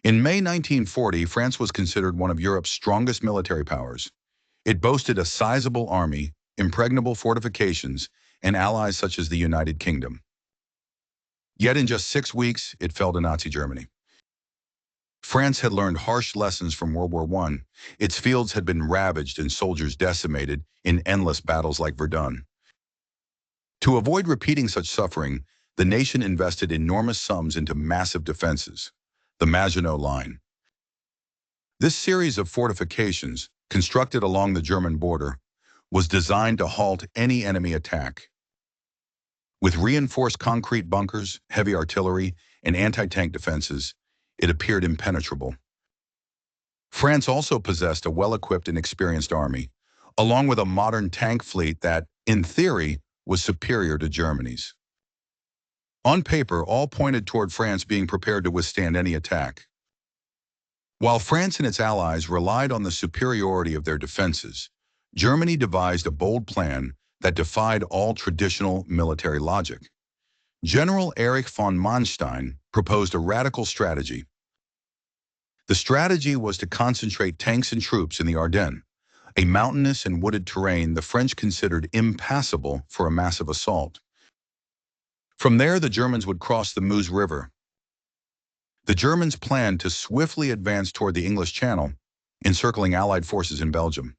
In May 1940, France was considered one of Europe's strongest military powers. It boasted a sizable army, impregnable fortifications, and allies such as the United Kingdom. Yet in just 6 weeks, it fell to Nazi Germany. France had learned harsh lessons from World War I. Its fields had been ravaged and soldiers decimated in endless battles like Verdun. To avoid repeating such suffering, the nation invested enormous sums into massive defenses, the Maginot Line. This series of fortifications, constructed along the German border, was designed to halt any enemy attack. With reinforced concrete bunkers, heavy artillery, and anti-tank defenses, it appeared impenetrable. France also possessed a well-equipped and experienced army, along with a modern tank fleet that, in theory, was superior to Germany's. On paper, all pointed toward France being prepared to withstand any attack. While France and its allies relied on the superiority of their defenses, Germany devised a bold plan that defied all traditional military logic. General Erich von Manstein proposed a radical strategy. The strategy was to concentrate tanks and troops in the Ardennes, a mountainous and wooded terrain the French considered impassable for a massive assault. From there, the Germans would cross the Meuse River. The Germans planned to swiftly advance toward the English Channel, encircling Allied forces in Belgium.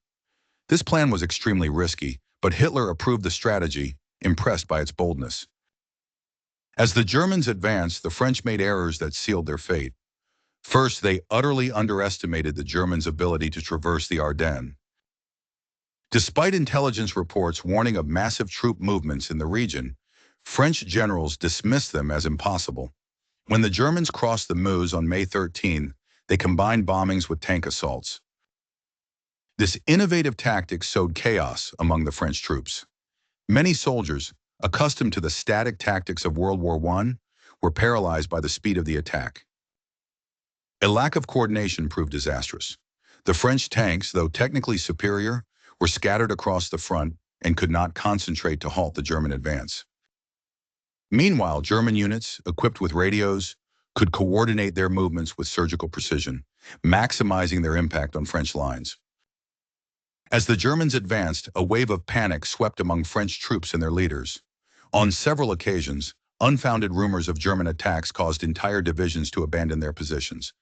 This plan was extremely risky, but Hitler approved the strategy, impressed by its boldness. As the Germans advanced, the French made errors that sealed their fate. First, they utterly underestimated the Germans' ability to traverse the Ardennes. Despite intelligence reports warning of massive troop movements in the region, French generals dismissed them as impossible. When the Germans crossed the Meuse on May 13, they combined bombings with tank assaults. This innovative tactic sowed chaos among the French troops. Many soldiers, accustomed to the static tactics of World War I, were paralyzed by the speed of the attack. A lack of coordination proved disastrous. The French tanks, though technically superior, were scattered across the front and could not concentrate to halt the German advance. Meanwhile, German units, equipped with radios, could coordinate their movements with surgical precision, maximizing their impact on French lines. As the Germans advanced, a wave of panic swept among French troops and their leaders. On several occasions, unfounded rumors of German attacks caused entire divisions to abandon their positions.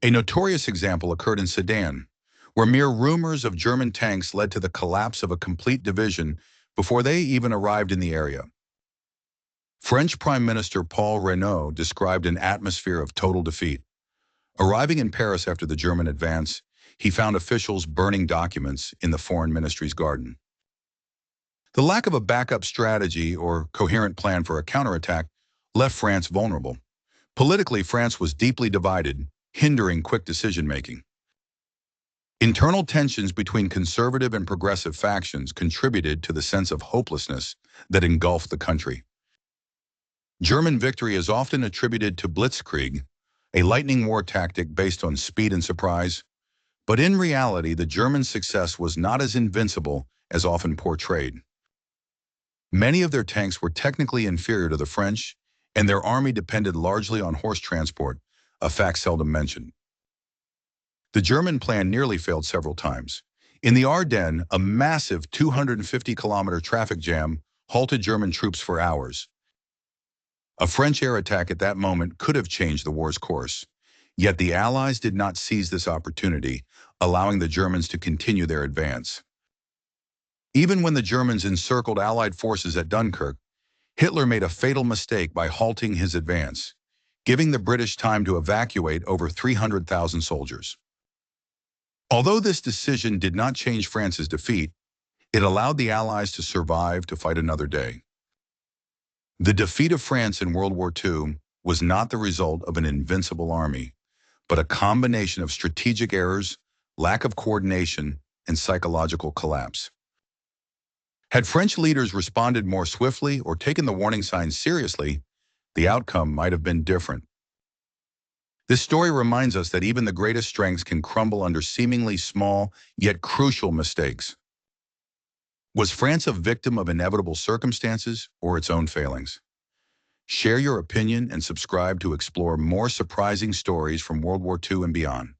A notorious example occurred in Sedan, where mere rumors of German tanks led to the collapse of a complete division before they even arrived in the area. French Prime Minister Paul Reynaud described an atmosphere of total defeat. Arriving in Paris after the German advance, he found officials burning documents in the Foreign Ministry's garden. The lack of a backup strategy or coherent plan for a counterattack left France vulnerable. Politically, France was deeply divided, hindering quick decision-making. Internal tensions between conservative and progressive factions contributed to the sense of hopelessness that engulfed the country. German victory is often attributed to Blitzkrieg, a lightning war tactic based on speed and surprise, but in reality, the German success was not as invincible as often portrayed. Many of their tanks were technically inferior to the French, and their army depended largely on horse transport, a fact seldom mentioned. The German plan nearly failed several times. In the Ardennes, a massive 250-kilometer traffic jam halted German troops for hours. A French air attack at that moment could have changed the war's course. Yet the Allies did not seize this opportunity, allowing the Germans to continue their advance. Even when the Germans encircled Allied forces at Dunkirk, Hitler made a fatal mistake by halting his advance, giving the British time to evacuate over 300,000 soldiers. Although this decision did not change France's defeat, it allowed the Allies to survive to fight another day. The defeat of France in World War II was not the result of an invincible army, but a combination of strategic errors, lack of coordination, and psychological collapse. Had French leaders responded more swiftly or taken the warning signs seriously, the outcome might have been different. This story reminds us that even the greatest strengths can crumble under seemingly small yet crucial mistakes. Was France a victim of inevitable circumstances or its own failings? Share your opinion and subscribe to explore more surprising stories from World War II and beyond.